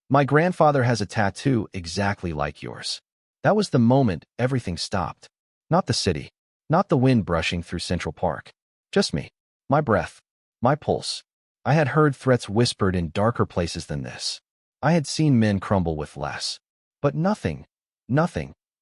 My grandfather has a tattoo exactly like yours. That was the moment everything stopped. Not the city. Not the wind brushing through Central Park. Just me. My breath. My pulse. I had heard threats whispered in darker places than this. I had seen men crumble with less. But nothing,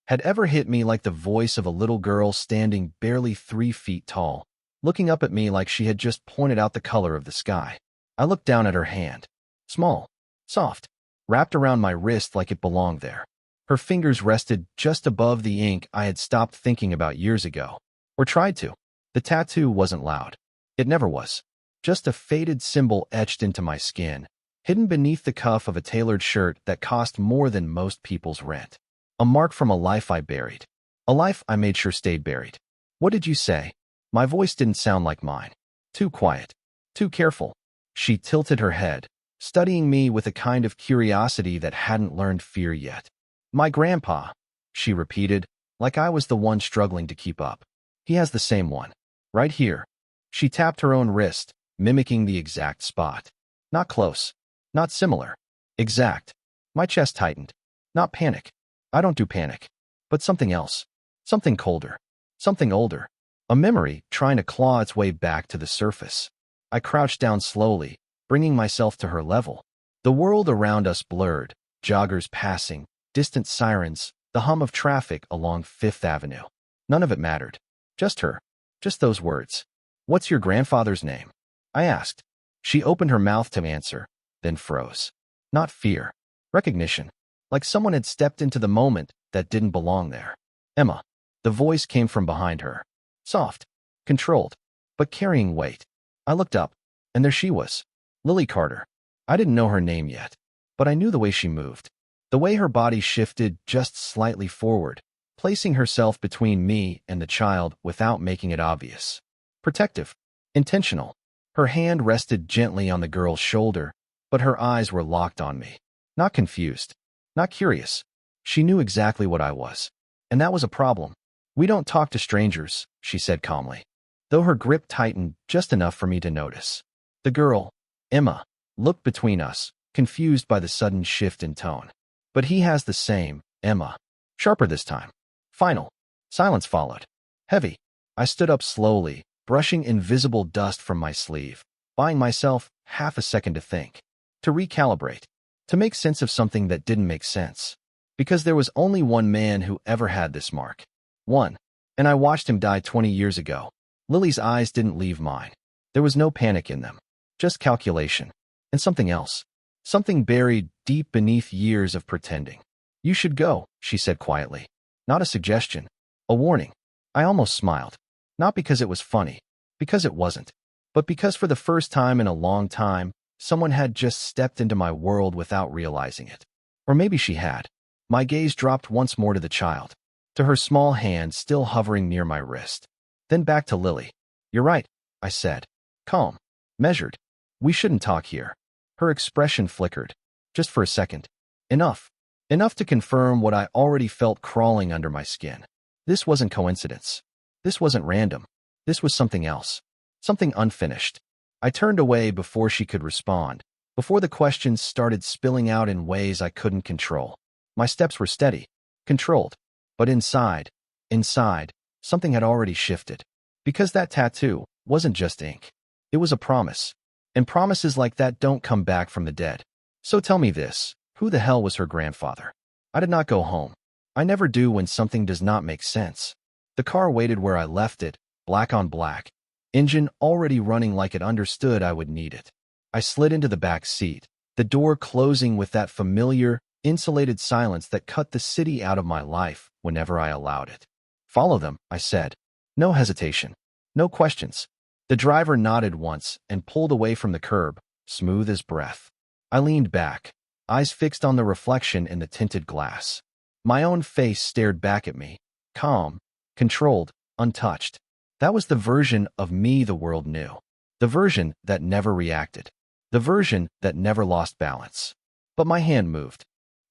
had ever hit me like the voice of a little girl standing barely 3 feet tall, looking up at me like she had just pointed out the color of the sky. I looked down at her hand. Small, soft, wrapped around my wrist like it belonged there. Her fingers rested just above the ink I had stopped thinking about years ago. Or tried to. The tattoo wasn't loud. It never was. Just a faded symbol etched into my skin, hidden beneath the cuff of a tailored shirt that cost more than most people's rent. A mark from a life I buried. A life I made sure stayed buried. What did you say? My voice didn't sound like mine. Too quiet. Too careful. She tilted her head, studying me with a kind of curiosity that hadn't learned fear yet. My grandpa, she repeated, like I was the one struggling to keep up. He has the same one. Right here. She tapped her own wrist, mimicking the exact spot. Not close. Not similar. Exact. My chest tightened. Not panic. I don't do panic. But something else. Something colder. Something older. A memory trying to claw its way back to the surface. I crouched down slowly, bringing myself to her level. The world around us blurred, joggers passing, distant sirens, the hum of traffic along Fifth Avenue. None of it mattered. Just her. Just those words. What's your grandfather's name? I asked. She opened her mouth to answer, then froze. Not fear. Recognition. Like someone had stepped into the moment that didn't belong there. Emma. The voice came from behind her. Soft. Controlled. But carrying weight. I looked up, and there she was. Lily Carter. I didn't know her name yet, but I knew the way she moved. The way her body shifted just slightly forward, placing herself between me and the child without making it obvious. Protective. Intentional. Her hand rested gently on the girl's shoulder, but her eyes were locked on me. Not confused. Not curious. She knew exactly what I was. And that was a problem. We don't talk to strangers, she said calmly, though her grip tightened just enough for me to notice. The girl, Emma, looked between us, confused by the sudden shift in tone. But he has the same, Emma. Sharper this time. Final. Silence followed. Heavy. I stood up slowly, brushing invisible dust from my sleeve, buying myself half a second to think, to recalibrate, to make sense of something that didn't make sense. Because there was only one man who ever had this mark. One. And I watched him die 20 years ago. Lily's eyes didn't leave mine. There was no panic in them. Just calculation. And something else. Something buried deep beneath years of pretending. You should go, she said quietly. Not a suggestion. A warning. I almost smiled. Not because it was funny. Because it wasn't. But because for the first time in a long time, someone had just stepped into my world without realizing it. Or maybe she had. My gaze dropped once more to the child, to her small hand still hovering near my wrist. Then back to Lily. You're right, I said. Calm. Measured. We shouldn't talk here. Her expression flickered. Just for a second. Enough. Enough to confirm what I already felt crawling under my skin. This wasn't coincidence. This wasn't random. This was something else. Something unfinished. I turned away before she could respond, before the questions started spilling out in ways I couldn't control. My steps were steady, controlled. But inside, something had already shifted. Because that tattoo wasn't just ink. It was a promise. And promises like that don't come back from the dead. So tell me this, who the hell was her grandfather? I did not go home. I never do when something does not make sense. The car waited where I left it, black on black. Engine already running like it understood I would need it. I slid into the back seat, the door closing with that familiar, insulated silence that cut the city out of my life whenever I allowed it. Follow them, I said. No hesitation. No questions. The driver nodded once and pulled away from the curb, smooth as breath. I leaned back, eyes fixed on the reflection in the tinted glass. My own face stared back at me, calm, controlled, untouched. That was the version of me the world knew. The version that never reacted. The version that never lost balance. But my hand moved.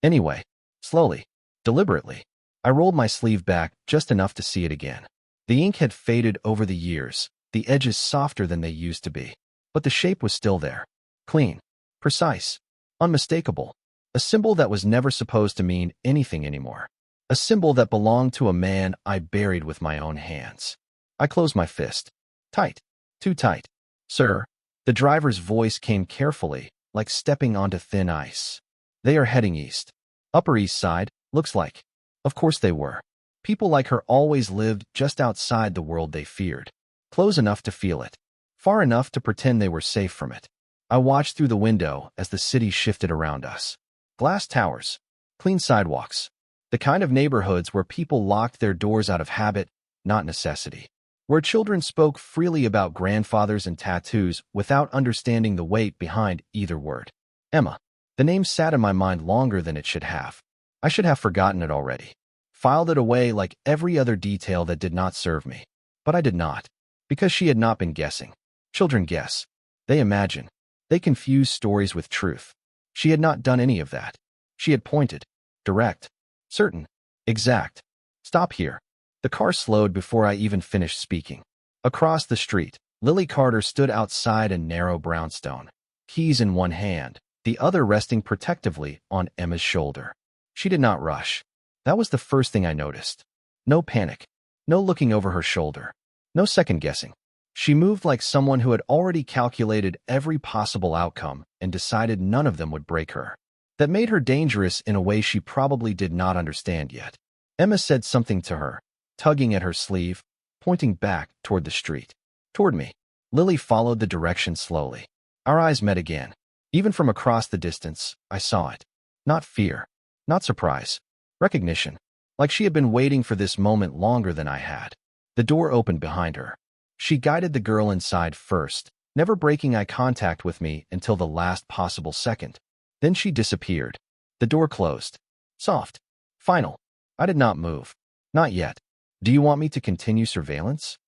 Anyway, slowly, deliberately. I rolled my sleeve back just enough to see it again. The ink had faded over the years, the edges softer than they used to be. But the shape was still there. Clean. Precise. Unmistakable. A symbol that was never supposed to mean anything anymore. A symbol that belonged to a man I buried with my own hands. I closed my fist. Tight. Too tight. Sir. The driver's voice came carefully, like stepping onto thin ice. They are heading east. Upper East Side, looks like. Of course they were. People like her always lived just outside the world they feared. Close enough to feel it. Far enough to pretend they were safe from it. I watched through the window as the city shifted around us. Glass towers. Clean sidewalks. The kind of neighborhoods where people locked their doors out of habit, not necessity. Where children spoke freely about grandfathers and tattoos without understanding the weight behind either word. Emma. The name sat in my mind longer than it should have. I should have forgotten it already. Filed it away like every other detail that did not serve me. But I did not. Because she had not been guessing. Children guess. They imagine. They confuse stories with truth. She had not done any of that. She had pointed. Direct. Certain. Exact. Stop here. The car slowed before I even finished speaking. Across the street, Lily Carter stood outside a narrow brownstone. Keys in one hand, the other resting protectively on Emma's shoulder. She did not rush. That was the first thing I noticed. No panic. No looking over her shoulder. No second-guessing. She moved like someone who had already calculated every possible outcome and decided none of them would break her. That made her dangerous in a way she probably did not understand yet. Emma said something to her, tugging at her sleeve, pointing back toward the street. Toward me. Lily followed the direction slowly. Our eyes met again. Even from across the distance, I saw it. Not fear. Not surprise. Recognition. Like she had been waiting for this moment longer than I had. The door opened behind her. She guided the girl inside first, never breaking eye contact with me until the last possible second. Then she disappeared. The door closed. Soft. Final. I did not move. Not yet. Do you want me to continue surveillance?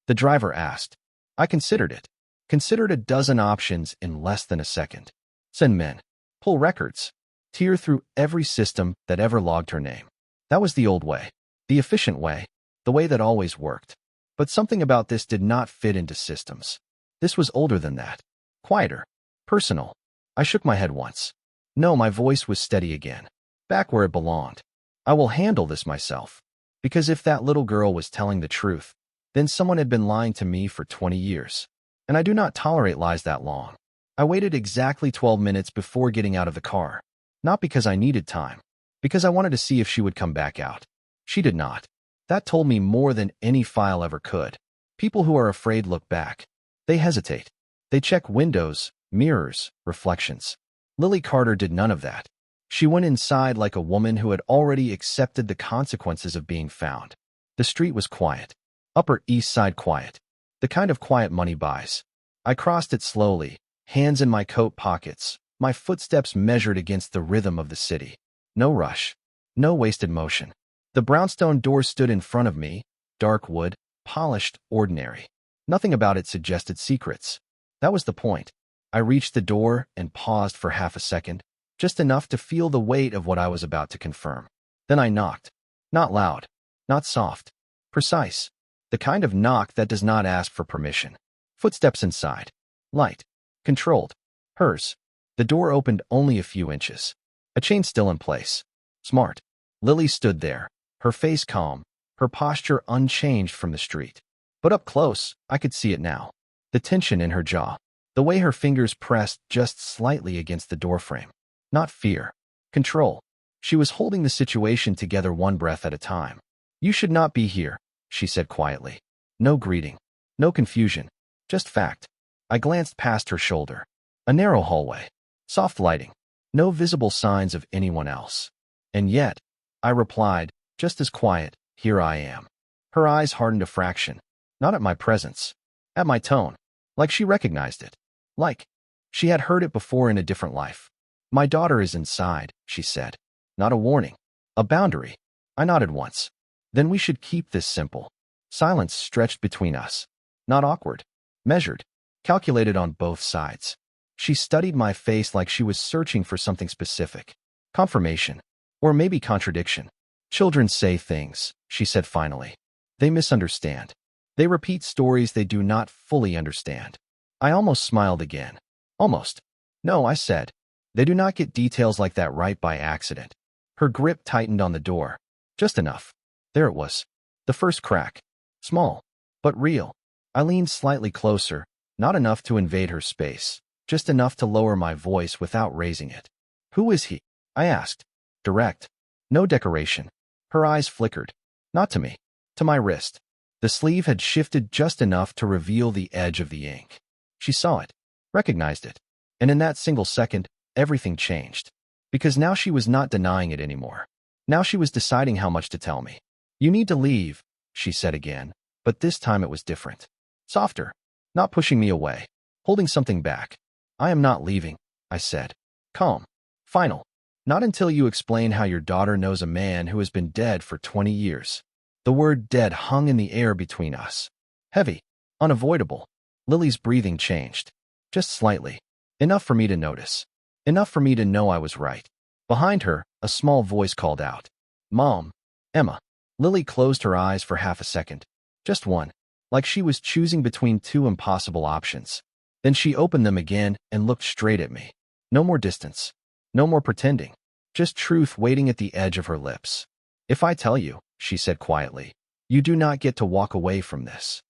The driver asked. I considered it. Considered a dozen options in less than a second. Send men. Pull records. Tear through every system that ever logged her name. That was the old way. The efficient way. The way that always worked. But something about this did not fit into systems. This was older than that. Quieter. Personal. I shook my head once. No, my voice was steady again. Back where it belonged. I will handle this myself. Because if that little girl was telling the truth, then someone had been lying to me for 20 years. And I do not tolerate lies that long. I waited exactly 12 minutes before getting out of the car. Not because I needed time. Because I wanted to see if she would come back out. She did not. That told me more than any file ever could. People who are afraid look back. They hesitate. They check windows, mirrors, reflections. Lily Carter did none of that. She went inside like a woman who had already accepted the consequences of being found. The street was quiet. Upper East Side quiet. The kind of quiet money buys. I crossed it slowly, hands in my coat pockets, my footsteps measured against the rhythm of the city. No rush. No wasted motion. The brownstone door stood in front of me, dark wood, polished, ordinary. Nothing about it suggested secrets. That was the point. I reached the door and paused for half a second, just enough to feel the weight of what I was about to confirm. Then I knocked. Not loud. Not soft. Precise. The kind of knock that does not ask for permission. Footsteps inside. Light. Controlled. Hers. The door opened only a few inches. A chain still in place. Smart. Lily stood there, her face calm, her posture unchanged from the street. But up close, I could see it now. The tension in her jaw. The way her fingers pressed just slightly against the doorframe. Not fear. Control. She was holding the situation together one breath at a time. You should not be here, she said quietly. No greeting. No confusion. Just fact. I glanced past her shoulder. A narrow hallway. Soft lighting. No visible signs of anyone else. And yet, I replied, just as quiet, here I am. Her eyes hardened a fraction. Not at my presence. At my tone. Like she recognized it. Like she had heard it before in a different life. My daughter is inside, she said. Not a warning. A boundary. I nodded once. Then we should keep this simple. Silence stretched between us. Not awkward. Measured. Calculated on both sides. She studied my face like she was searching for something specific. Confirmation. Or maybe contradiction. Children say things, she said finally. They misunderstand. They repeat stories they do not fully understand. I almost smiled again. Almost. No, I said. They do not get details like that right by accident. Her grip tightened on the door. Just enough. There it was. The first crack. Small, but real. I leaned slightly closer, not enough to invade her space, just enough to lower my voice without raising it. Who is he? I asked. Direct. No decoration. Her eyes flickered. Not to me. To my wrist. The sleeve had shifted just enough to reveal the edge of the ink. She saw it, recognized it, and in that single second, everything changed. Because now she was not denying it anymore. Now she was deciding how much to tell me. You need to leave, she said again, but this time it was different. Softer, not pushing me away, holding something back. I am not leaving, I said. Calm. Final. Not until you explain how your daughter knows a man who has been dead for 20 years. The word dead hung in the air between us. Heavy. Unavoidable. Lily's breathing changed. Just slightly. Enough for me to notice. Enough for me to know I was right. Behind her, a small voice called out. Mom. Emma. Lily closed her eyes for half a second. Just one. Like she was choosing between two impossible options. Then she opened them again and looked straight at me. No more distance. No more pretending. Just truth waiting at the edge of her lips. If I tell you, she said quietly, you do not get to walk away from this.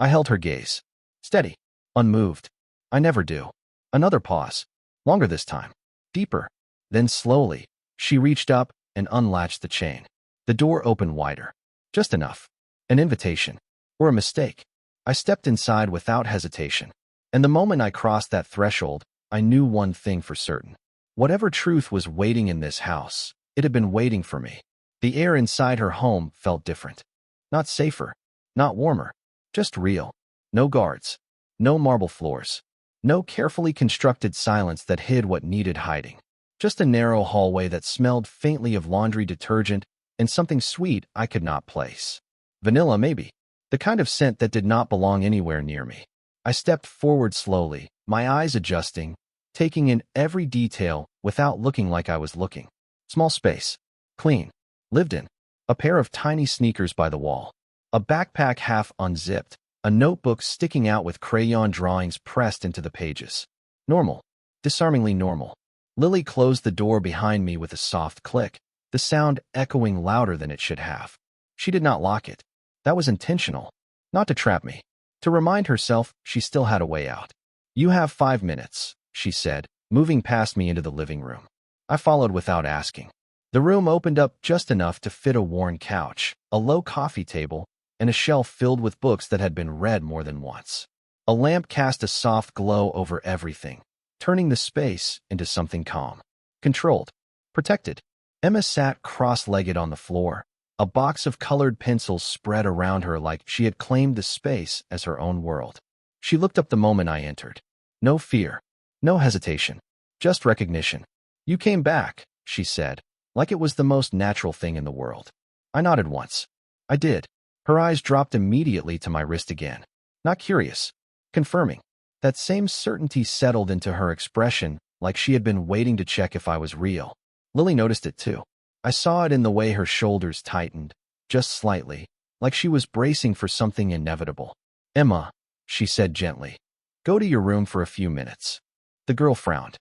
I held her gaze. Steady. Unmoved. I never do. Another pause. Longer this time. Deeper. Then slowly, she reached up and unlatched the chain. The door opened wider. Just enough. An invitation. Or a mistake. I stepped inside without hesitation. And the moment I crossed that threshold, I knew one thing for certain. Whatever truth was waiting in this house, it had been waiting for me. The air inside her home felt different. Not safer. Not warmer. Just real. No guards. No marble floors. No carefully constructed silence that hid what needed hiding. Just a narrow hallway that smelled faintly of laundry detergent and something sweet I could not place. Vanilla, maybe. The kind of scent that did not belong anywhere near me. I stepped forward slowly, my eyes adjusting, taking in every detail without looking like I was looking. Small space. Clean. Lived in. A pair of tiny sneakers by the wall. A backpack half unzipped. A notebook sticking out with crayon drawings pressed into the pages. Normal. Disarmingly normal. Lily closed the door behind me with a soft click, the sound echoing louder than it should have. She did not lock it. That was intentional. Not to trap me. To remind herself she still had a way out. You have 5 minutes, she said, moving past me into the living room. I followed without asking. The room opened up just enough to fit a worn couch, a low coffee table, and a shelf filled with books that had been read more than once. A lamp cast a soft glow over everything, turning the space into something calm. Controlled. Protected. Emma sat cross-legged on the floor, a box of colored pencils spread around her like she had claimed the space as her own world. She looked up the moment I entered. No fear. No hesitation. Just recognition. You came back, she said, like it was the most natural thing in the world. I nodded once. I did. Her eyes dropped immediately to my wrist again. Not curious. Confirming. That same certainty settled into her expression, like she had been waiting to check if I was real. Lily noticed it too. I saw it in the way her shoulders tightened, just slightly, like she was bracing for something inevitable. Emma, she said gently, go to your room for a few minutes. The girl frowned.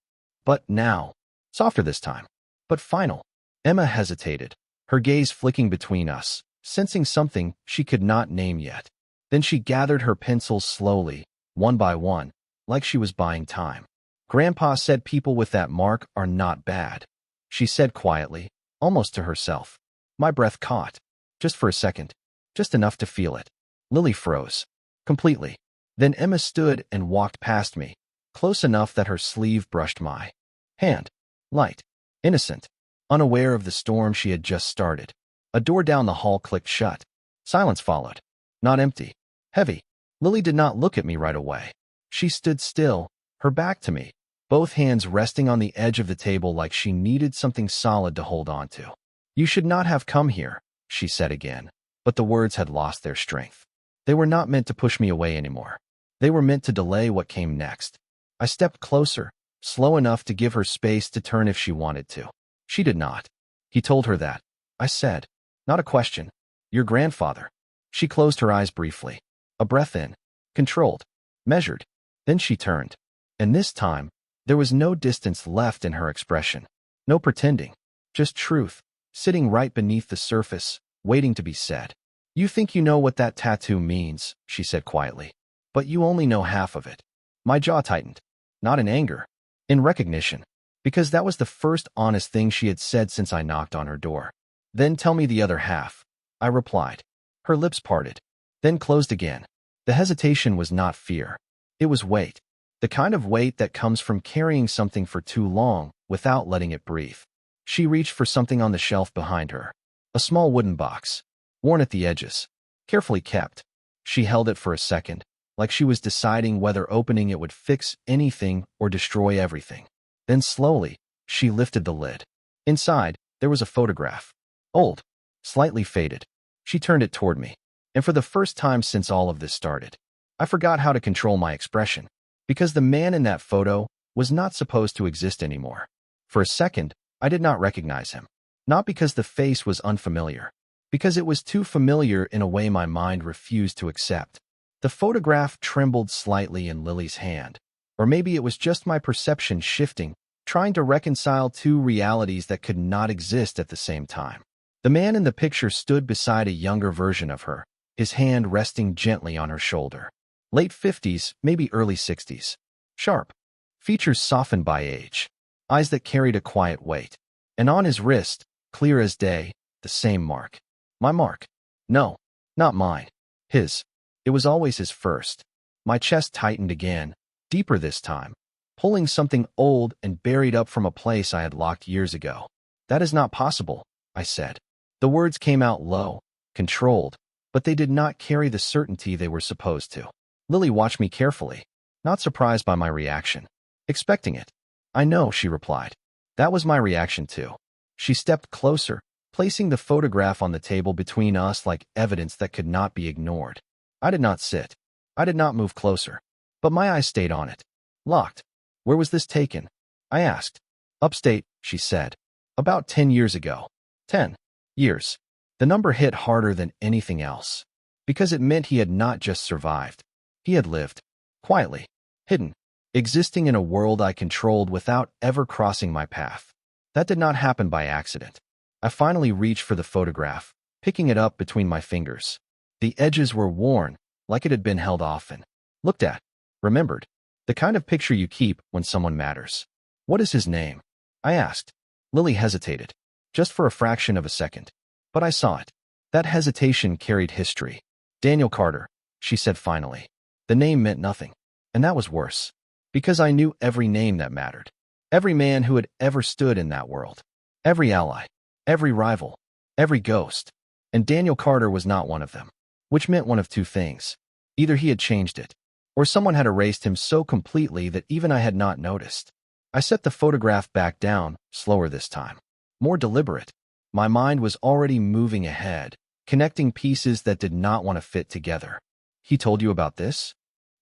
But now. Softer this time. But final. Emma hesitated, her gaze flicking between us, sensing something she could not name yet. Then she gathered her pencils slowly, one by one, like she was buying time. Grandpa said people with that mark are not bad, she said quietly, almost to herself. My breath caught. Just for a second. Just enough to feel it. Lily froze. Completely. Then Emma stood and walked past me, close enough that her sleeve brushed my hand. Light. Innocent. Unaware of the storm she had just started. A door down the hall clicked shut. Silence followed. Not empty. Heavy. Lily did not look at me right away. She stood still, her back to me, both hands resting on the edge of the table like she needed something solid to hold on to. You should not have come here, she said again, but the words had lost their strength. They were not meant to push me away anymore. They were meant to delay what came next. I stepped closer, slow enough to give her space to turn if she wanted to. She did not. He told her that. I said. Not a question. Your grandfather. She closed her eyes briefly. A breath in. Controlled. Measured. Then she turned. And this time, There was no distance left in her expression. No pretending. Just truth, sitting right beneath the surface, waiting to be said. "You think you know what that tattoo means," she said quietly. "But you only know half of it." My jaw tightened. Not in anger. In recognition. Because that was the first honest thing she had said since I knocked on her door. "Then tell me the other half," I replied. Her lips parted, then closed again. The hesitation was not fear. It was weight. The kind of weight that comes from carrying something for too long without letting it breathe. She reached for something on the shelf behind her. A small wooden box, worn at the edges, carefully kept. She held it for a second, like she was deciding whether opening it would fix anything or destroy everything. Then slowly, she lifted the lid. Inside, there was a photograph. Old, slightly faded. She turned it toward me. And for the first time since all of this started, I forgot how to control my expression. Because the man in that photo was not supposed to exist anymore. For a second, I did not recognize him. Not because the face was unfamiliar. Because it was too familiar in a way my mind refused to accept. The photograph trembled slightly in Lily's hand. Or maybe it was just my perception shifting, trying to reconcile two realities that could not exist at the same time. The man in the picture stood beside a younger version of her, his hand resting gently on her shoulder. Late 50s, maybe early 60s. Sharp. Features softened by age. Eyes that carried a quiet weight. And on his wrist, clear as day, the same mark. My mark. No, not mine. His. It was always his first. My chest tightened again, deeper this time, pulling something old and buried up from a place I had locked years ago. "That is not possible," I said. The words came out low, controlled, but they did not carry the certainty they were supposed to. Lily watched me carefully, not surprised by my reaction. Expecting it. "I know," she replied. That was my reaction too. She stepped closer, placing the photograph on the table between us like evidence that could not be ignored. I did not sit. I did not move closer. But my eyes stayed on it. Locked. "Where was this taken?" I asked. "Upstate," she said. "About 10 years ago." 10 years. The number hit harder than anything else. Because it meant he had not just survived. He had lived. Quietly. Hidden. Existing in a world I controlled without ever crossing my path. That did not happen by accident. I finally reached for the photograph, picking it up between my fingers. The edges were worn, like it had been held often. Looked at. Remembered. The kind of picture you keep when someone matters. "What is his name?" I asked. Lily hesitated. Just for a fraction of a second. But I saw it. That hesitation carried history. "Daniel Carter," she said finally. The name meant nothing. And that was worse. Because I knew every name that mattered. Every man who had ever stood in that world. Every ally. Every rival. Every ghost. And Daniel Carter was not one of them. Which meant one of two things. Either he had changed it, or someone had erased him so completely that even I had not noticed. I set the photograph back down, slower this time. More deliberate. My mind was already moving ahead, connecting pieces that did not want to fit together. "He told you about this?"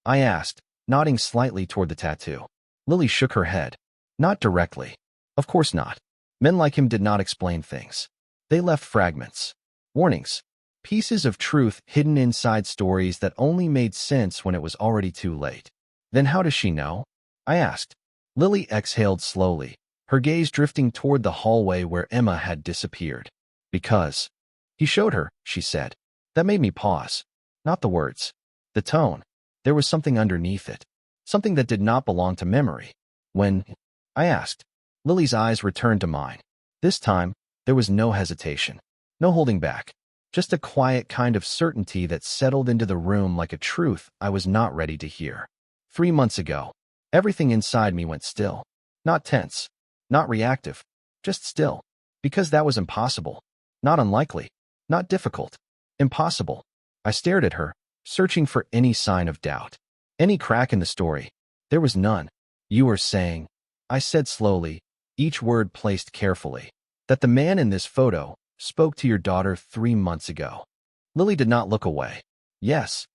I asked, nodding slightly toward the tattoo. Lily shook her head. "Not directly. Of course not. Men like him did not explain things. They left fragments. Warnings. Pieces of truth hidden inside stories that only made sense when it was already too late." "Then how does she know?" I asked. Lily exhaled slowly, her gaze drifting toward the hallway where Emma had disappeared. "Because he showed her," she said. That made me pause. Not the words. The tone. There was something underneath it. Something that did not belong to memory. "When?" I asked. Lily's eyes returned to mine. This time, there was no hesitation. No holding back. Just a quiet kind of certainty that settled into the room like a truth I was not ready to hear. 3 months ago. Everything inside me went still. Not tense. Not reactive. Just still. Because that was impossible. Not unlikely. Not difficult. Impossible. I stared at her, searching for any sign of doubt. Any crack in the story. There was none. "You were saying," I said slowly, each word placed carefully, "that the man in this photo spoke to your daughter 3 months ago." Lily did not look away. "Yes."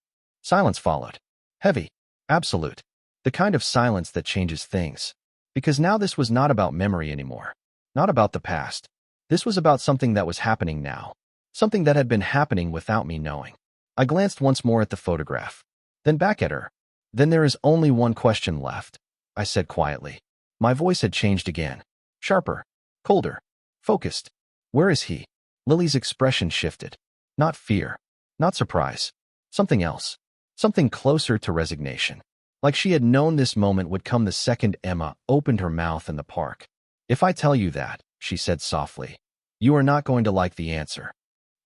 Silence followed. Heavy. Absolute. The kind of silence that changes things. Because now this was not about memory anymore. Not about the past. This was about something that was happening now. Something that had been happening without me knowing. I glanced once more at the photograph. Then back at her. "Then there is only one question left," I said quietly. My voice had changed again. Sharper, colder, focused. Where is he? Lily's expression shifted. Not fear, not surprise. Something else. Something closer to resignation. Like she had known this moment would come the second Emma opened her mouth in the park. If I tell you that, she said softly, you are not going to like the answer.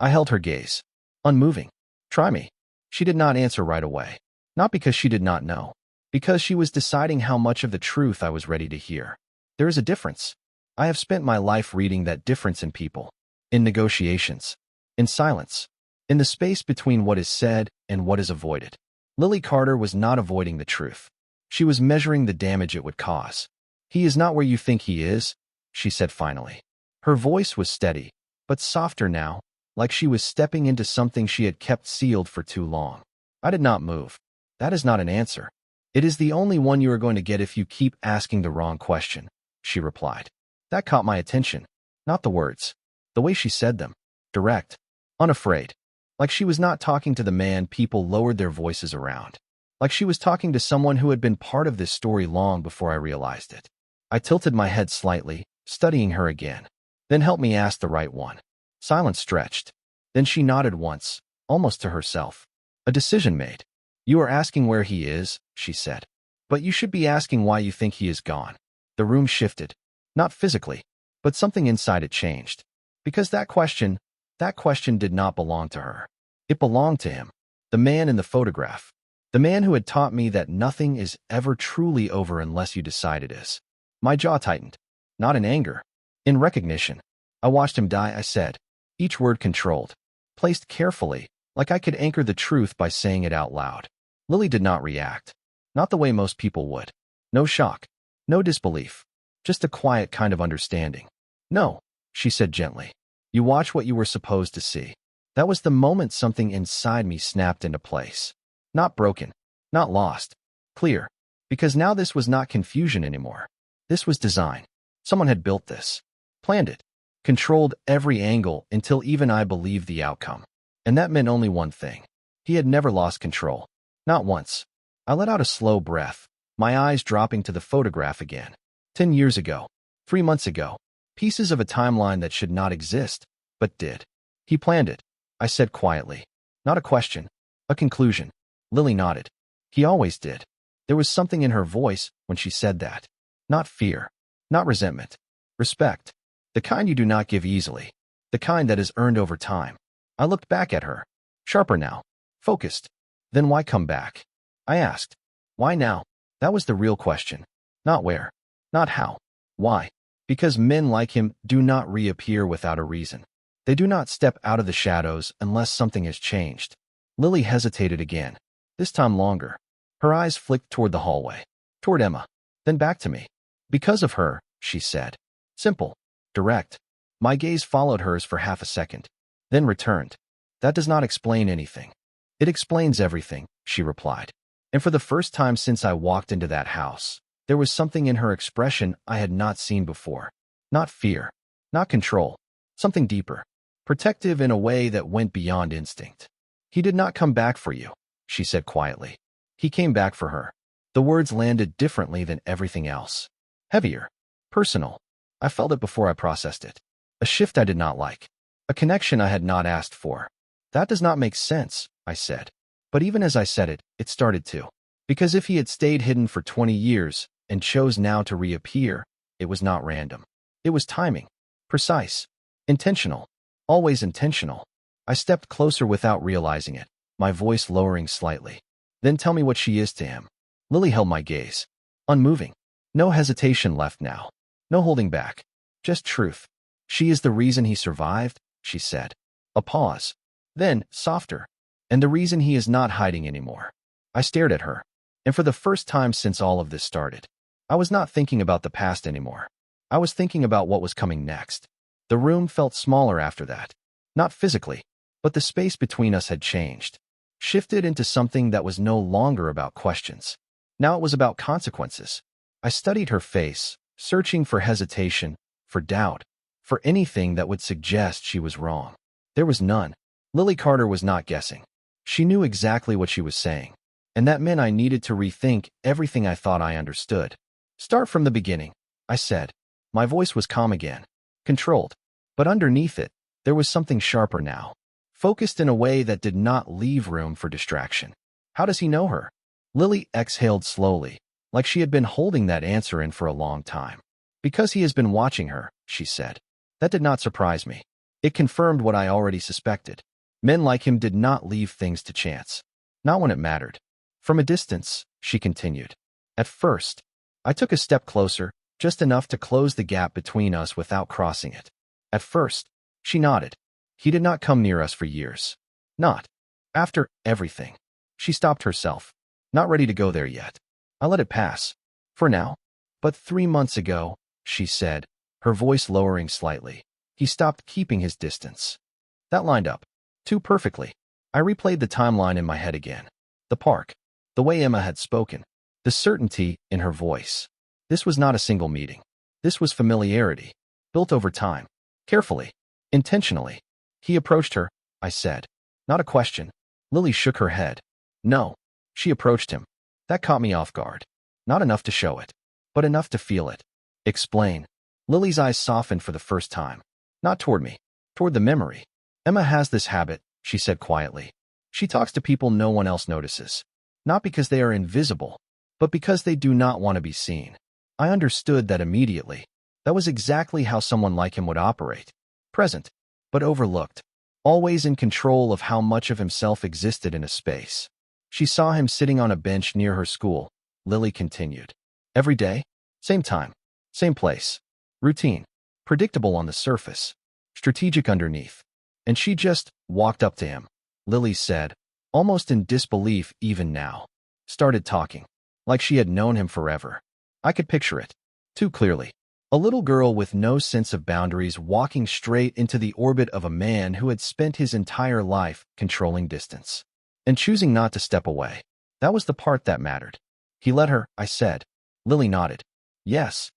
I held her gaze. Unmoving. Try me. She did not answer right away. Not because she did not know. Because she was deciding how much of the truth I was ready to hear. There is a difference. I have spent my life reading that difference in people. In negotiations. In silence. In the space between what is said and what is avoided. Lily Carter was not avoiding the truth. She was measuring the damage it would cause. He is not where you think he is, she said finally. Her voice was steady, but softer now, like she was stepping into something she had kept sealed for too long. I did not move. That is not an answer. It is the only one you are going to get if you keep asking the wrong question, she replied. That caught my attention. Not the words. The way she said them. Direct. Unafraid. Like she was not talking to the man people lowered their voices around. Like she was talking to someone who had been part of this story long before I realized it. I tilted my head slightly, studying her again. Then help me ask the right one. Silence stretched. Then she nodded once, almost to herself. A decision made. You are asking where he is, she said. But you should be asking why you think he is gone. The room shifted. Not physically, but something inside it changed. Because that question did not belong to her. It belonged to him. The man in the photograph. The man who had taught me that nothing is ever truly over unless you decide it is. My jaw tightened. Not in anger. In recognition. I watched him die, I said. Each word controlled. Placed carefully, like I could anchor the truth by saying it out loud. Lily did not react. Not the way most people would. No shock. No disbelief. Just a quiet kind of understanding. No, she said gently. You watch what you were supposed to see. That was the moment something inside me snapped into place. Not broken. Not lost. Clear. Because now this was not confusion anymore. This was design. Someone had built this. Planned it. Controlled every angle until even I believed the outcome. And that meant only one thing. He had never lost control. Not once. I let out a slow breath, my eyes dropping to the photograph again. 10 years ago. 3 months ago. Pieces of a timeline that should not exist, but did. He planned it, I said quietly. Not a question. A conclusion. Lily nodded. He always did. There was something in her voice when she said that. Not fear. Not resentment. Respect. The kind you do not give easily. The kind that is earned over time. I looked back at her. Sharper now. Focused. Then why come back? I asked. Why now? That was the real question. Not where. Not how. Why? Because men like him do not reappear without a reason. They do not step out of the shadows unless something has changed. Lily hesitated again. This time longer. Her eyes flicked toward the hallway. Toward Emma. Then back to me. Because of her, she said. Simple. Direct. My gaze followed hers for half a second. Then returned. That does not explain anything. It explains everything, she replied. And for the first time since I walked into that house, there was something in her expression I had not seen before. Not fear. Not control. Something deeper. Protective in a way that went beyond instinct. He did not come back for you, she said quietly. He came back for her. The words landed differently than everything else. Heavier. Personal. I felt it before I processed it. A shift I did not like. A connection I had not asked for. That does not make sense, I said. But even as I said it, it started to. Because if he had stayed hidden for 20 years and chose now to reappear, it was not random. It was timing. Precise. Intentional. Always intentional. I stepped closer without realizing it, my voice lowering slightly. Then tell me what she is to him. Lily held my gaze. Unmoving. No hesitation left now. No holding back. Just truth. She is the reason he survived, she said. A pause. Then, softer. And the reason he is not hiding anymore. I stared at her. And for the first time since all of this started, I was not thinking about the past anymore. I was thinking about what was coming next. The room felt smaller after that. Not physically, but the space between us had changed. Shifted into something that was no longer about questions. Now it was about consequences. I studied her face, searching for hesitation, for doubt, for anything that would suggest she was wrong. There was none. Lily Carter was not guessing. She knew exactly what she was saying. And that meant I needed to rethink everything I thought I understood. Start from the beginning. I said. My voice was calm again, controlled. But underneath it, there was something sharper now, focused in a way that did not leave room for distraction. How does he know her? Lily exhaled slowly, like she had been holding that answer in for a long time. Because he has been watching her, she said. That did not surprise me. It confirmed what I already suspected. Men like him did not leave things to chance. Not when it mattered. From a distance, she continued. At first, I took a step closer, just enough to close the gap between us without crossing it. At first, she nodded. He did not come near us for years. Not. After everything. She stopped herself. Not ready to go there yet. I let it pass. For now. But 3 months ago, she said, her voice lowering slightly, he stopped keeping his distance. That lined up. Too perfectly. I replayed the timeline in my head again. The park. The way Emma had spoken. The certainty in her voice. This was not a single meeting. This was familiarity. Built over time. Carefully. Intentionally. He approached her, I said. Not a question. Lily shook her head. No. She approached him. That caught me off guard. Not enough to show it, but enough to feel it. Explain. Lily's eyes softened for the first time. Not toward me. Toward the memory. Emma has this habit, she said quietly. She talks to people no one else notices. Not because they are invisible, but because they do not want to be seen. I understood that immediately. That was exactly how someone like him would operate. Present, but overlooked. Always in control of how much of himself existed in a space. She saw him sitting on a bench near her school. Lily continued. Every day, same time, same place. Routine. Predictable on the surface. Strategic underneath. And she just walked up to him. Lily said, almost in disbelief even now. Started talking. Like she had known him forever. I could picture it. Too clearly. A little girl with no sense of boundaries walking straight into the orbit of a man who had spent his entire life controlling distance. And choosing not to step away. That was the part that mattered. He let her, I said. Lily nodded. Yes.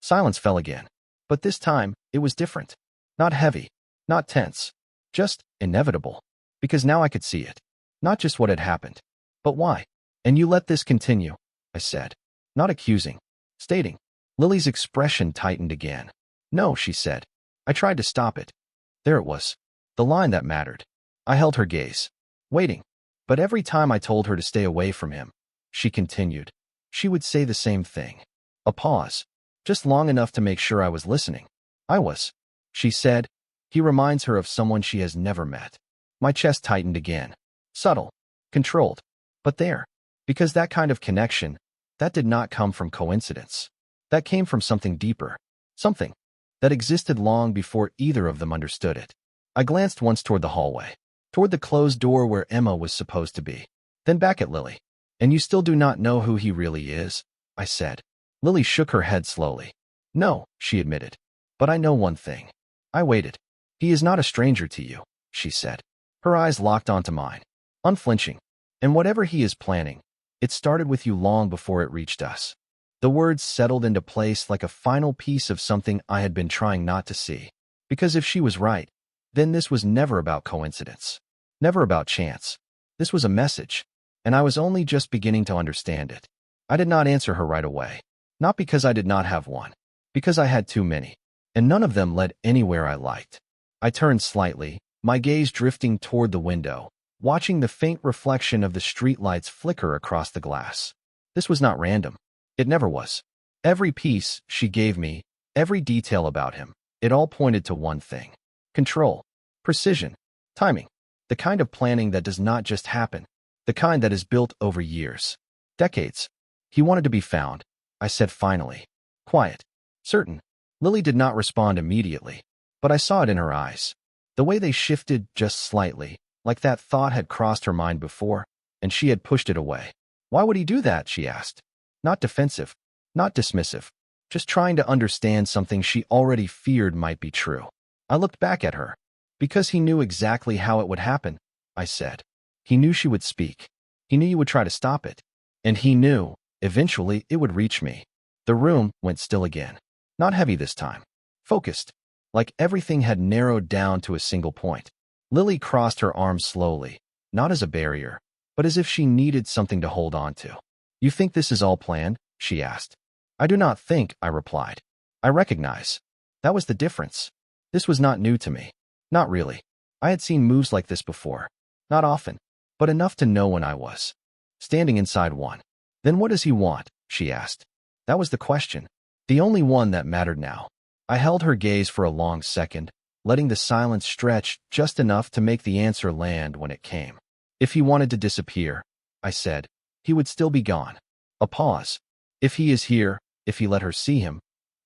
Silence fell again. But this time, it was different. Not heavy. Not tense. Just inevitable. Because now I could see it. Not just what had happened. But why? And you let this continue, I said. Not accusing. Stating. Lily's expression tightened again. No, she said. I tried to stop it. There it was. The line that mattered. I held her gaze. Waiting. But every time I told her to stay away from him, she continued. She would say the same thing. A pause. Just long enough to make sure I was listening. I was. She said. He reminds her of someone she has never met. My chest tightened again. Subtle. Controlled. But there. Because that kind of connection, that did not come from coincidence. That came from something deeper. Something that existed long before either of them understood it. I glanced once toward the hallway. Toward the closed door where Emma was supposed to be. Then back at Lily. And you still do not know who he really is? I said. Lily shook her head slowly. No, she admitted. But I know one thing. I waited. He is not a stranger to you, she said. Her eyes locked onto mine. Unflinching. And whatever he is planning, it started with you long before it reached us. The words settled into place like a final piece of something I had been trying not to see. Because if she was right, then this was never about coincidence. Never about chance. This was a message. And I was only just beginning to understand it. I did not answer her right away. Not because I did not have one. Because I had too many. And none of them led anywhere I liked. I turned slightly, my gaze drifting toward the window, watching the faint reflection of the streetlights flicker across the glass. This was not random. It never was. Every piece she gave me, every detail about him, it all pointed to one thing. Control. Precision. Timing. The kind of planning that does not just happen. The kind that is built over years. Decades. He wanted to be found, I said finally. Quiet. Certain. Lily did not respond immediately, but I saw it in her eyes. The way they shifted just slightly, like that thought had crossed her mind before, and she had pushed it away. Why would he do that, she asked. Not defensive, not dismissive, just trying to understand something she already feared might be true. I looked back at her. Because he knew exactly how it would happen, I said. He knew she would speak. He knew you would try to stop it. And he knew, eventually, it would reach me. The room went still again. Not heavy this time. Focused. Like everything had narrowed down to a single point. Lily crossed her arms slowly, not as a barrier, but as if she needed something to hold on to. You think this is all planned? She asked. I do not think, I replied. I recognize. That was the difference. This was not new to me. Not really. I had seen moves like this before. Not often, but enough to know when I was standing inside one. Then what does he want? She asked. That was the question. The only one that mattered now. I held her gaze for a long second, letting the silence stretch just enough to make the answer land when it came. If he wanted to disappear, I said, he would still be gone. A pause. If he is here, if he let her see him,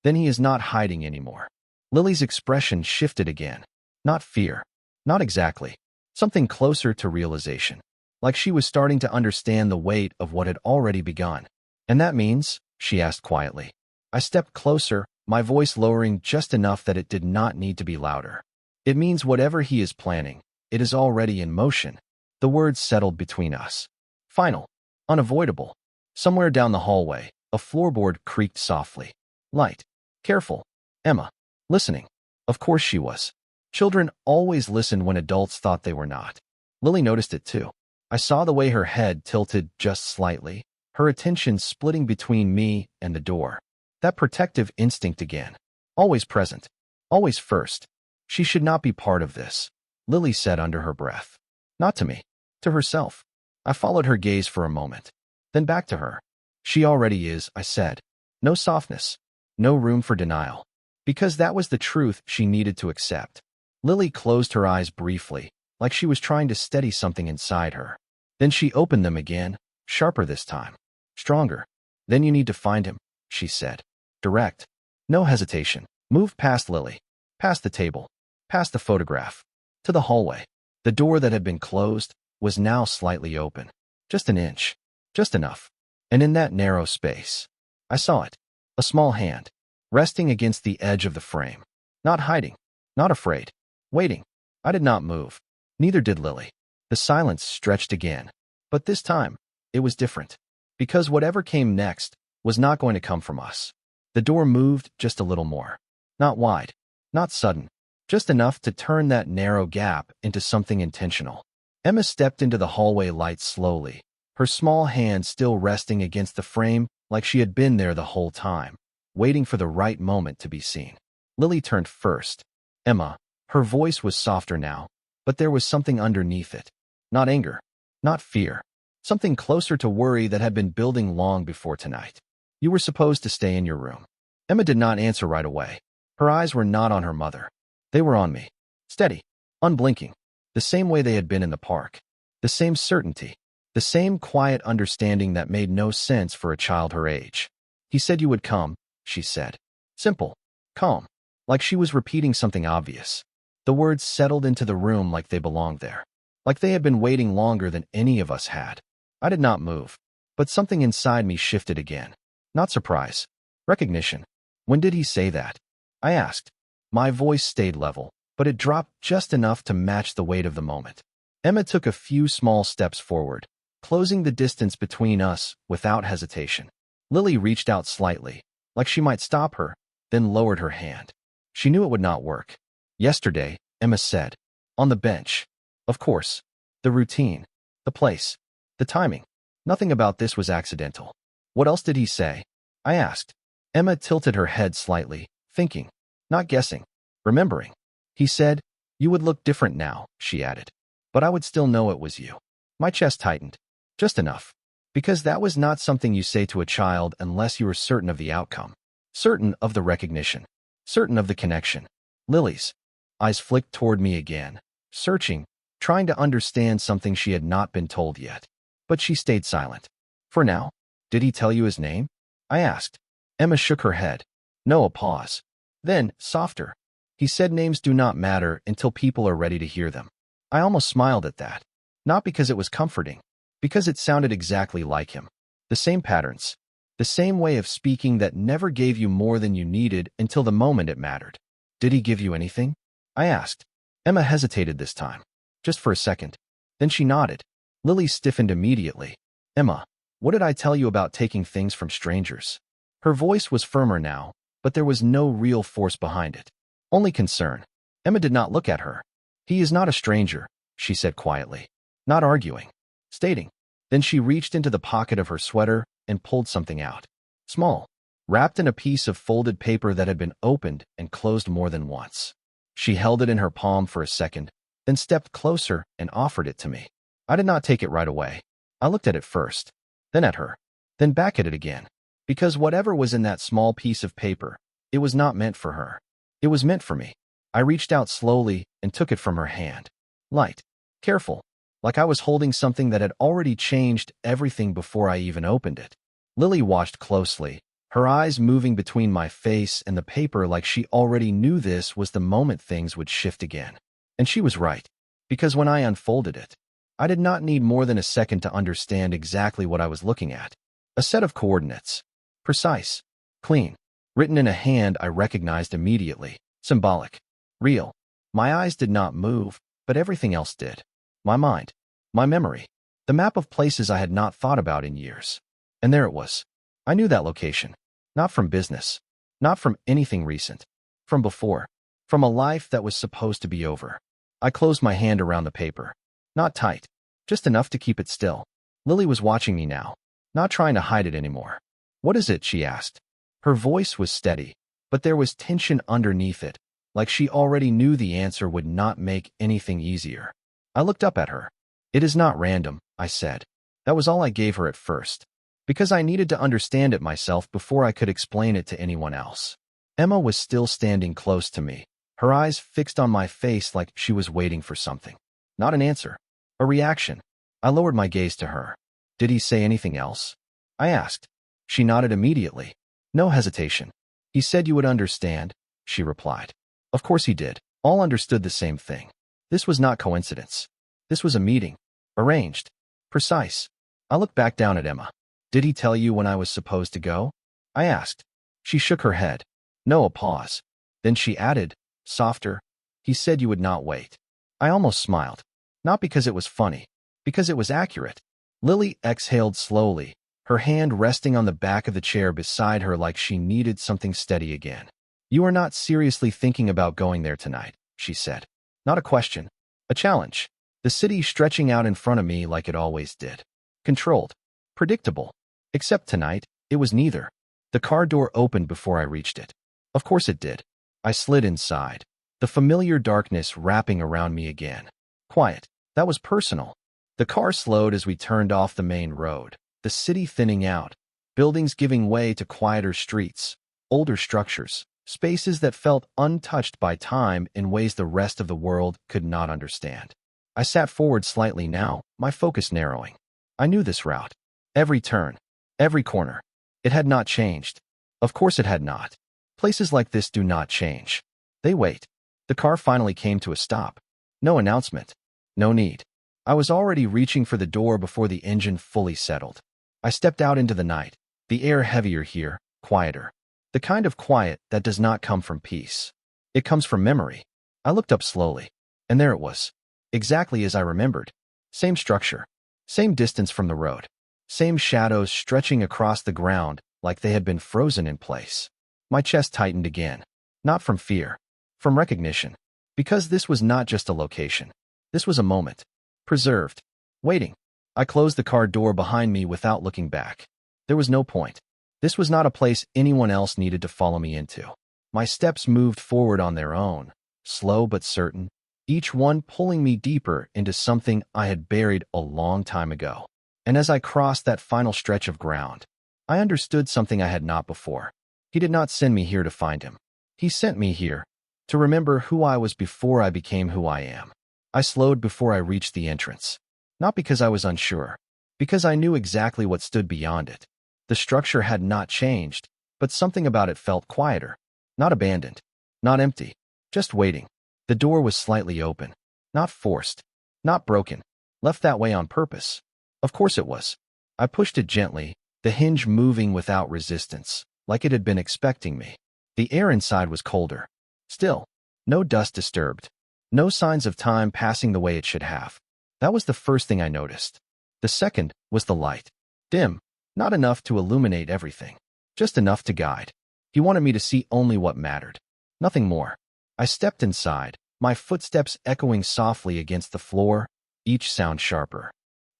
then he is not hiding anymore. Lily's expression shifted again. Not fear. Not exactly. Something closer to realization. Like she was starting to understand the weight of what had already begun. And that means? She asked quietly. I stepped closer, my voice lowering just enough that it did not need to be louder. It means whatever he is planning, it is already in motion. The words settled between us. Final. Unavoidable. Somewhere down the hallway, a floorboard creaked softly. Light. Careful. Emma. Listening. Of course she was. Children always listened when adults thought they were not. Lily noticed it too. I saw the way her head tilted just slightly, her attention splitting between me and the door. That protective instinct again. Always present. Always first. She should not be part of this, Lily said under her breath. Not to me. To herself. I followed her gaze for a moment. Then back to her. She already is, I said. No softness. No room for denial. Because that was the truth she needed to accept. Lily closed her eyes briefly, like she was trying to steady something inside her. Then she opened them again, sharper this time. Stronger. Then you need to find him, she said. Direct. No hesitation. Moved past Lily. Past the table. Past the photograph. To the hallway. The door that had been closed was now slightly open. Just an inch. Just enough. And in that narrow space, I saw it. A small hand. Resting against the edge of the frame. Not hiding. Not afraid. Waiting. I did not move. Neither did Lily. The silence stretched again. But this time, it was different. Because whatever came next was not going to come from us. The door moved just a little more. Not wide. Not sudden. Just enough to turn that narrow gap into something intentional. Emma stepped into the hallway light slowly, her small hand still resting against the frame like she had been there the whole time, waiting for the right moment to be seen. Lily turned first. Emma. Her voice was softer now, but there was something underneath it. Not anger. Not fear. Something closer to worry that had been building long before tonight. You were supposed to stay in your room. Emma did not answer right away. Her eyes were not on her mother. They were on me. Steady. Unblinking. The same way they had been in the park. The same certainty. The same quiet understanding that made no sense for a child her age. He said you would come, she said. Simple. Calm. Like she was repeating something obvious. The words settled into the room like they belonged there. Like they had been waiting longer than any of us had. I did not move. But something inside me shifted again. Not surprise. Recognition. When did he say that? I asked. My voice stayed level, but it dropped just enough to match the weight of the moment. Emma took a few small steps forward, closing the distance between us without hesitation. Lily reached out slightly, like she might stop her, then lowered her hand. She knew it would not work. Yesterday, Emma said. On the bench. Of course. The routine. The place. The timing. Nothing about this was accidental. What else did he say? I asked. Emma tilted her head slightly, thinking. Not guessing. Remembering. He said, you would look different now, she added. But I would still know it was you. My chest tightened. Just enough. Because that was not something you say to a child unless you were certain of the outcome. Certain of the recognition. Certain of the connection. Lily's eyes flicked toward me again, searching, trying to understand something she had not been told yet. But she stayed silent. For now. Did he tell you his name? I asked. Emma shook her head. No, a pause. Then, softer. He said names do not matter until people are ready to hear them. I almost smiled at that. Not because it was comforting. Because it sounded exactly like him. The same patterns. The same way of speaking that never gave you more than you needed until the moment it mattered. Did he give you anything? I asked. Emma hesitated this time. Just for a second. Then she nodded. Lily stiffened immediately. Emma, what did I tell you about taking things from strangers? Her voice was firmer now, but there was no real force behind it. Only concern. Emma did not look at her. He is not a stranger, she said quietly. Not arguing. Stating. Then she reached into the pocket of her sweater and pulled something out. Small. wrapped in a piece of folded paper that had been opened and closed more than once. She held it in her palm for a second, then stepped closer and offered it to me. I did not take it right away. I looked at it first, then at her, then back at it again. Because whatever was in that small piece of paper, it was not meant for her. It was meant for me. I reached out slowly and took it from her hand. Light, careful, like I was holding something that had already changed everything before I even opened it. Lily watched closely, her eyes moving between my face and the paper like she already knew this was the moment things would shift again. And she was right, because when I unfolded it, I did not need more than a second to understand exactly what I was looking at. A set of coordinates. Precise, clean, written in a hand I recognized immediately. Symbolic, real. My eyes did not move, but everything else did. My mind, my memory, the map of places I had not thought about in years. And there it was. I knew that location. Not from business. Not from anything recent. From before. From a life that was supposed to be over. I closed my hand around the paper. Not tight. Just enough to keep it still. Lily was watching me now. Not trying to hide it anymore. "What is it?" she asked. Her voice was steady, but there was tension underneath it, like she already knew the answer would not make anything easier. I looked up at her. "It is not random," I said. That was all I gave her at first, because I needed to understand it myself before I could explain it to anyone else. Emma was still standing close to me, her eyes fixed on my face like she was waiting for something. Not an answer. A reaction. I lowered my gaze to her. "Did he say anything else?" I asked. She nodded immediately. No hesitation. "He said you would understand," she replied. Of course he did. All understood the same thing. This was not coincidence. This was a meeting. Arranged. Precise. I looked back down at Emma. "Did he tell you when I was supposed to go?" I asked. She shook her head. No, a pause. Then she added, softer, "He said you would not wait." I almost smiled. Not because it was funny, because it was accurate. Lily exhaled slowly, her hand resting on the back of the chair beside her like she needed something steady again. "You are not seriously thinking about going there tonight," she said. Not a question. A challenge. The city stretching out in front of me like it always did. Controlled. Predictable. Except tonight, it was neither. The car door opened before I reached it. Of course it did. I slid inside, the familiar darkness wrapping around me again. Quiet. That was personal. The car slowed as we turned off the main road, the city thinning out, buildings giving way to quieter streets, older structures, spaces that felt untouched by time in ways the rest of the world could not understand. I sat forward slightly now, my focus narrowing. I knew this route. Every turn, every corner. It had not changed. Of course it had not. Places like this do not change. They wait. The car finally came to a stop. No announcement. No need. I was already reaching for the door before the engine fully settled. I stepped out into the night, the air heavier here, quieter. The kind of quiet that does not come from peace. It comes from memory. I looked up slowly, and there it was. Exactly as I remembered. Same structure. Same distance from the road. Same shadows stretching across the ground like they had been frozen in place. My chest tightened again. Not from fear. From recognition. Because this was not just a location. This was a moment. Preserved. Waiting. I closed the car door behind me without looking back. There was no point. This was not a place anyone else needed to follow me into. My steps moved forward on their own, slow but certain, each one pulling me deeper into something I had buried a long time ago. And as I crossed that final stretch of ground, I understood something I had not before. He did not send me here to find him. He sent me here to remember who I was before I became who I am. I slowed before I reached the entrance. Not because I was unsure, because I knew exactly what stood beyond it. The structure had not changed, but something about it felt quieter. Not abandoned. Not empty. Just waiting. The door was slightly open. Not forced. Not broken. Left that way on purpose. Of course it was. I pushed it gently, the hinge moving without resistance, like it had been expecting me. The air inside was colder. Still. No dust disturbed. No signs of time passing the way it should have. That was the first thing I noticed. The second was the light. Dim. Not enough to illuminate everything. Just enough to guide. He wanted me to see only what mattered. Nothing more. I stepped inside, my footsteps echoing softly against the floor, each sound sharper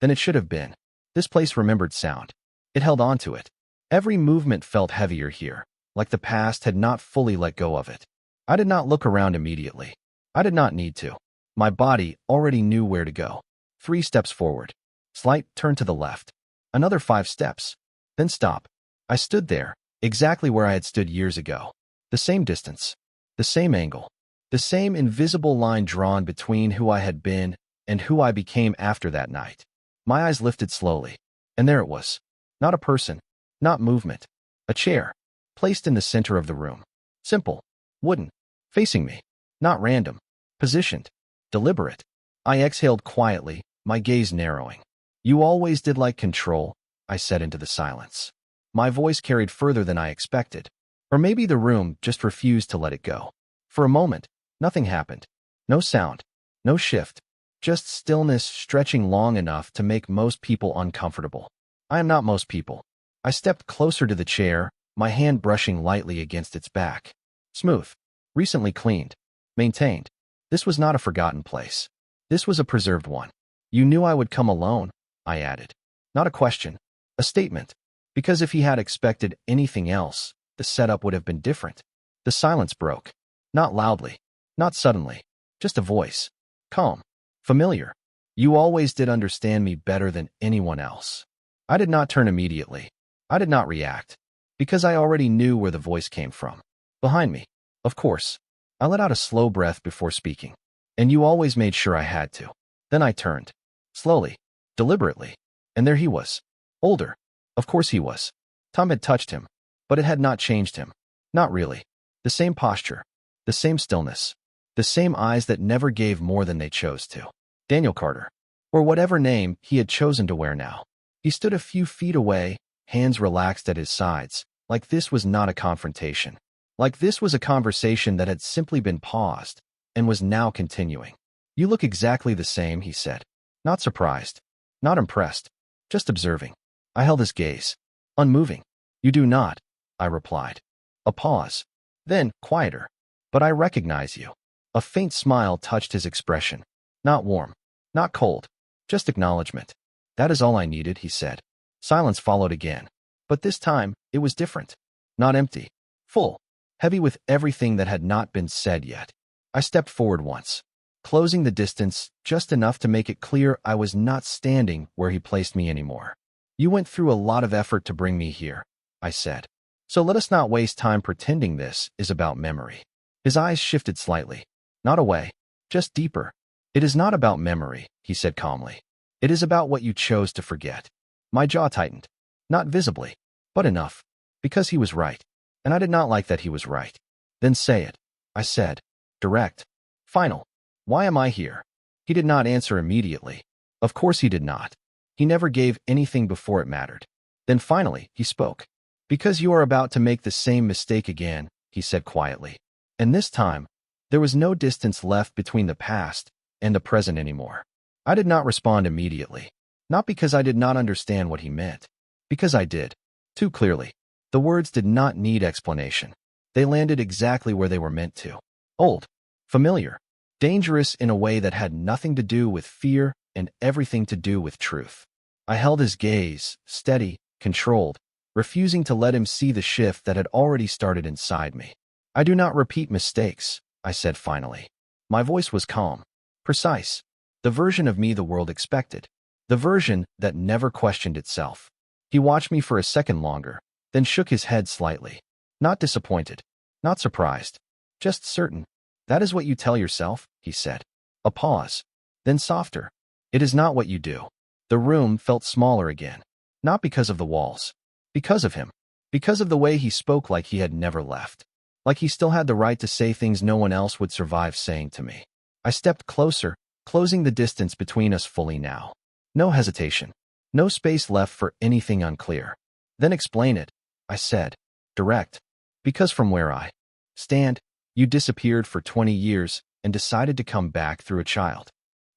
than it should have been. This place remembered sound. It held on to it. Every movement felt heavier here, like the past had not fully let go of it. I did not look around immediately. I did not need to. My body already knew where to go. 3 steps forward. Slight turn to the left. Another 5 steps. Then stop. I stood there, exactly where I had stood years ago. The same distance. The same angle. The same invisible line drawn between who I had been and who I became after that night. My eyes lifted slowly. And there it was. Not a person. Not movement. A chair. Placed in the center of the room. Simple. Wooden. Facing me. Not random. Positioned. Deliberate. I exhaled quietly, my gaze narrowing. You always did like control, I said into the silence. My voice carried further than I expected. Or maybe the room just refused to let it go. For a moment, nothing happened. No sound. No shift. Just stillness stretching long enough to make most people uncomfortable. I am not most people. I stepped closer to the chair, my hand brushing lightly against its back. Smooth. Recently cleaned. Maintained. This was not a forgotten place. This was a preserved one. You knew I would come alone, I added. Not a question. A statement. Because if he had expected anything else, the setup would have been different. The silence broke. Not loudly. Not suddenly. Just a voice. Calm. Familiar. You always did understand me better than anyone else. I did not turn immediately. I did not react. Because I already knew where the voice came from. Behind me. Of course. I let out a slow breath before speaking. And you always made sure I had to. Then I turned. Slowly. Deliberately. And there he was. Older. Of course he was. Time had touched him. But it had not changed him. Not really. The same posture. The same stillness. The same eyes that never gave more than they chose to. Daniel Carter. Or whatever name he had chosen to wear now. He stood a few feet away, hands relaxed at his sides, like this was not a confrontation. Like this was a conversation that had simply been paused, and was now continuing. You look exactly the same, he said. Not surprised. Not impressed. Just observing. I held his gaze. Unmoving. You do not, I replied. A pause. Then, quieter. But I recognize you. A faint smile touched his expression. Not warm. Not cold. Just acknowledgement. That is all I needed, he said. Silence followed again. But this time, it was different. Not empty. Full. Heavy with everything that had not been said yet. I stepped forward once, closing the distance just enough to make it clear I was not standing where he placed me anymore. You went through a lot of effort to bring me here, I said. So let us not waste time pretending this is about memory. His eyes shifted slightly. Not away. Just deeper. It is not about memory, he said calmly. It is about what you chose to forget. My jaw tightened. Not visibly, but enough. Because he was right. And I did not like that he was right. Then say it, I said. Direct. Final. Why am I here? He did not answer immediately. Of course he did not. He never gave anything before it mattered. Then finally, he spoke. Because you are about to make the same mistake again, he said quietly. And this time, there was no distance left between the past and the present anymore. I did not respond immediately. Not because I did not understand what he meant. Because I did. Too clearly. The words did not need explanation. They landed exactly where they were meant to. Old. Familiar. Dangerous in a way that had nothing to do with fear and everything to do with truth. I held his gaze, steady, controlled, refusing to let him see the shift that had already started inside me. I do not repeat mistakes, I said finally. My voice was calm. Precise. The version of me the world expected. The version that never questioned itself. He watched me for a second longer, then shook his head slightly. Not disappointed. Not surprised. Just certain. That is what you tell yourself, he said. A pause. Then softer. It is not what you do. The room felt smaller again. Not because of the walls. Because of him. Because of the way he spoke like he had never left. Like he still had the right to say things no one else would survive saying to me. I stepped closer, closing the distance between us fully now. No hesitation. No space left for anything unclear. Then explain it, I said. Direct. Because from where I stand, you disappeared for 20 years and decided to come back through a child.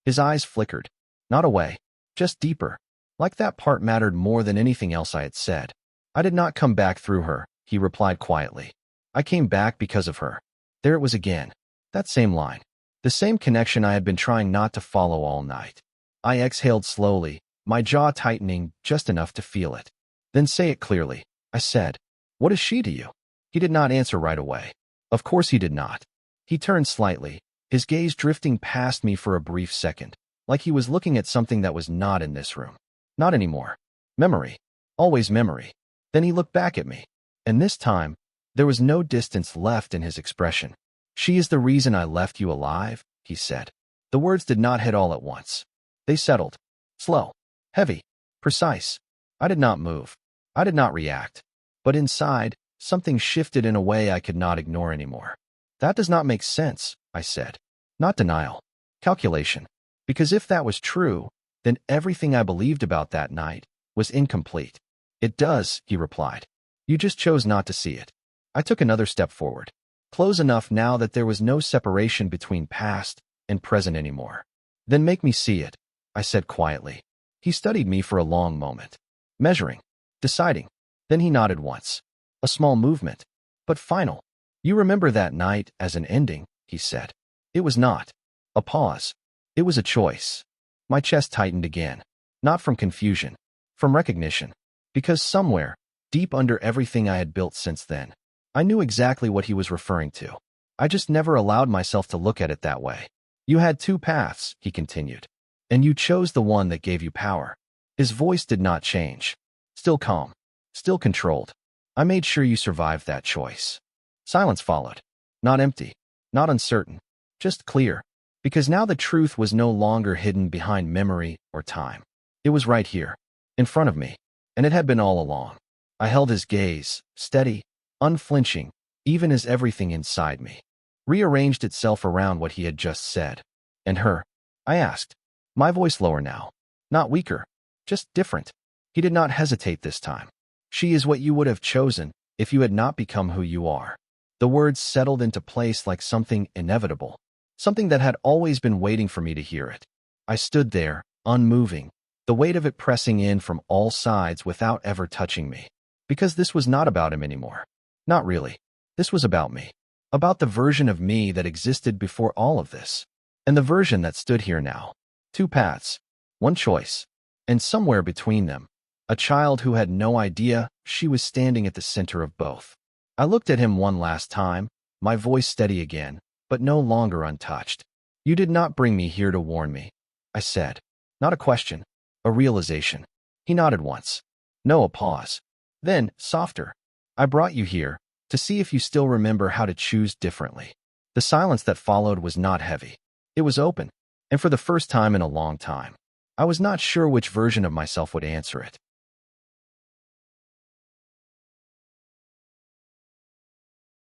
His eyes flickered. Not away. Just deeper. Like that part mattered more than anything else I had said. I did not come back through her, he replied quietly. I came back because of her. There it was again. That same line. The same connection I had been trying not to follow all night. I exhaled slowly, my jaw tightening just enough to feel it. Then say it clearly. I said. What is she to you? He did not answer right away. Of course he did not. He turned slightly, his gaze drifting past me for a brief second, like he was looking at something that was not in this room. Not anymore. Memory. Always memory. Then he looked back at me. And this time, there was no distance left in his expression. She is the reason I left you alive, he said. The words did not hit all at once. They settled. Slow. Heavy. Precise. I did not move. I did not react. But inside, something shifted in a way I could not ignore anymore. That does not make sense, I said. Not denial. Calculation. Because if that was true, then everything I believed about that night was incomplete. It does, he replied. You just chose not to see it. I took another step forward. Close enough now that there was no separation between past and present anymore. Then make me see it, I said quietly. He studied me for a long moment, measuring, deciding. Then he nodded once. A small movement, but final. You remember that night as an ending, he said. It was not. A pause. It was a choice. My chest tightened again. Not from confusion, from recognition. Because somewhere, deep under everything I had built since then, I knew exactly what he was referring to. I just never allowed myself to look at it that way. You had two paths, he continued. And you chose the one that gave you power. His voice did not change. Still calm. Still controlled. I made sure you survived that choice. Silence followed. Not empty. Not uncertain. Just clear. Because now the truth was no longer hidden behind memory or time. It was right here, in front of me. And it had been all along. I held his gaze, steady, unflinching, even as everything inside me rearranged itself around what he had just said. And her? I asked. My voice lower now. Not weaker. Just different. He did not hesitate this time. She is what you would have chosen if you had not become who you are. The words settled into place like something inevitable. Something that had always been waiting for me to hear it. I stood there, unmoving, the weight of it pressing in from all sides without ever touching me. Because this was not about him anymore. Not really. This was about me. About the version of me that existed before all of this. And the version that stood here now. Two paths. One choice. And somewhere between them, a child who had no idea she was standing at the center of both. I looked at him one last time, my voice steady again, but no longer untouched. You did not bring me here to warn me, I said. Not a question. A realization. He nodded once. No, a pause. Then, softer. I brought you here to see if you still remember how to choose differently. The silence that followed was not heavy. It was open, and for the first time in a long time, I was not sure which version of myself would answer it.